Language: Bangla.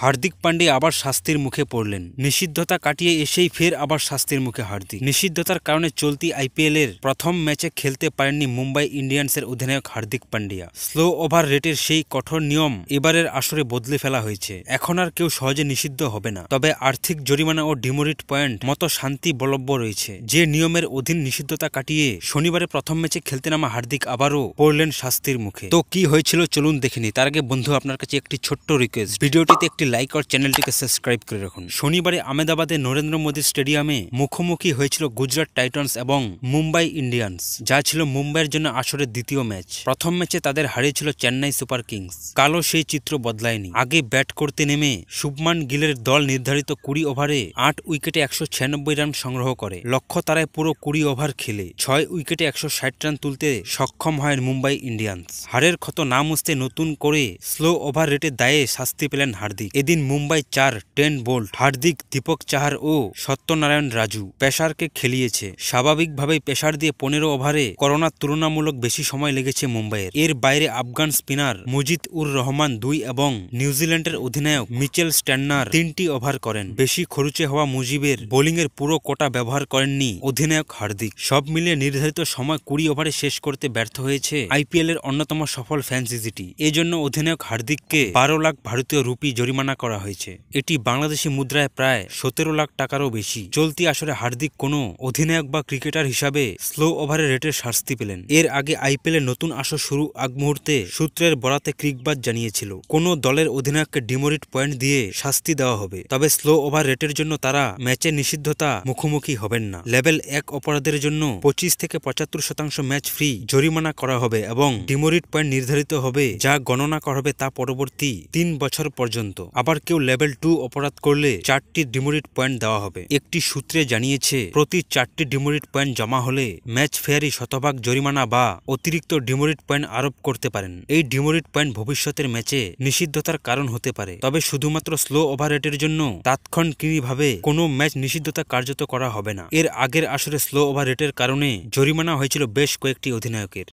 হার্দিক পান্ডিয়া আবার শাস্তির মুখে পড়লেন। নিষিদ্ধতা কাটিয়ে এসেই ফের আবার শাস্তির মুখে হার্দিক। নিষিদ্ধতার কারণে চলতি আইপিএলের প্রথম ম্যাচে খেলতে পারেননি মুম্বাই ইন্ডিয়ান্সের অধিনায়ক হার্দিক পান্ডিয়া। স্লো ওভার রেটের সেই কঠোর নিয়ম এবারের আসরে বদলে ফেলা হয়েছে। এখন আর কেউ সহজে নিষিদ্ধ হবে না, তবে আর্থিক জরিমানা ও ডিমোরিট পয়েন্ট মতো শান্তি বলব্য রয়েছে। যে নিয়মের অধীন নিষিদ্ধতা কাটিয়ে শনিবারে প্রথম ম্যাচে খেলতে নামা হার্দিক আবারও পড়লেন শাস্তির মুখে। তো কি হয়েছিল চলুন দেখেনি। তার আগে বন্ধু, আপনার কাছে একটি ছোট্ট রিকোয়েস্ট, ভিডিওটিতে একটি লাইক আর চ্যানেলটিকে সাবস্ক্রাইব করে রাখুন। শনিবারে আহমেদাবাদে নরেন্দ্র মোদী স্টেডিয়ামে মুখোমুখি হয়েছিল গুজরাট টাইটান্স এবং মুম্বাই ইন্ডিয়ান্স, যা ছিল মুম্বাইয়ের জন্য আসরের দ্বিতীয় ম্যাচ। প্রথম ম্যাচে তাদের হারিয়েছিল চেন্নাই সুপার কিংস। কালও সেই চিত্র বদলায়নি। আগে ব্যাট করতে নেমে শুভমান গিলের দল নির্ধারিত 20 ওভারে 8 উইকেটে 196 রান সংগ্রহ করে। লক্ষ্য তারায় পুরো 20 ওভার খেলে 6 উইকেটে 160 রান তুলতে সক্ষম হয় মুম্বাই ইন্ডিয়ান্স। হারের ক্ষত না মুছতে নতুন করে স্লো ওভার রেটের দায়ে শাস্তি পেলেন হার্দিক। এদিন মুম্বাই 4 টেন বোল্ট, হার্দিক, দীপক চাহার ও সত্যনারায়ণ রাজু পেসারকে খেলিয়েছে। স্বাভাবিকভাবেই পেসার দিয়ে 15 ওভারে করোনার তুলনামূলক বেশি সময় লেগেছে মুম্বাইয়ের। এর বাইরে আফগান স্পিনার মুজিদ উর রহমান 2 এবং নিউজিল্যান্ডের অধিনায়ক মিচেল স্ট্যান্নার 3টি ওভার করেন। বেশি খরুচে হওয়া মুজিবের বোলিংয়ের পুরো কোটা ব্যবহার করেননি অধিনায়ক হার্দিক। সব মিলিয়ে নির্ধারিত সময় 20 ওভারে শেষ করতে ব্যর্থ হয়েছে আইপিএল এর অন্যতম সফল ফ্র্যাঞ্চাইজিটি। এজন্য অধিনায়ক হার্দিককে 12 লাখ ভারতীয় রুপি জরিমানা করা হয়েছে। এটি বাংলাদেশি মুদ্রায় প্রায় 17 লাখ টাকারও বেশি। চলতি আসরে হার্দিক কোনো অধিনায়ক বা ক্রিকেটার হিসাবে স্লো ওভারের রেটের শাস্তি পেলেন। এর আগে আইপিএলের নতুন আসর শুরু আগ মুহূর্তে সূত্রের বরাতে ক্রিকবাজ জানিয়েছিল কোনো দলের অধিনায়ককে ডিমোরিট পয়েন্ট দিয়ে শাস্তি দেওয়া হবে, তবে স্লো ওভার রেটের জন্য তারা ম্যাচে নিষিদ্ধতা মুখোমুখি হবেন না। লেভেল 1 অপরাধের জন্য 25 থেকে 75% ম্যাচ ফ্রি জরিমানা করা হবে এবং ডিমোরিট পয়েন্ট নির্ধারিত হবে, যা গণনা করা হবে তা পরবর্তী 3 বছর পর্যন্ত। আবার কেউ লেভেল 2 অপরাধ করলে 4টি ডিমোরিট পয়েন্ট দেওয়া হবে। একটি সূত্রে জানিয়েছে প্রতি 4টি ডিমোরিট পয়েন্ট জমা হলে ম্যাচ ফেয়ারি শতভাগ জরিমানা বা অতিরিক্ত ডিমোরিট পয়েন্ট আরোপ করতে পারেন। এই ডিমোরিট পয়েন্ট ভবিষ্যতের ম্যাচে নিষিদ্ধতার কারণ হতে পারে, তবে শুধুমাত্র স্লো ওভার রেটের জন্য তাৎক্ষণিকভাবে কোনো ম্যাচ নিষিদ্ধতা কার্যত করা হবে না। এর আগের আসরে স্লো ওভার রেটের কারণে জরিমানা হয়েছিল বেশ কয়েকটি অধিনায়কের।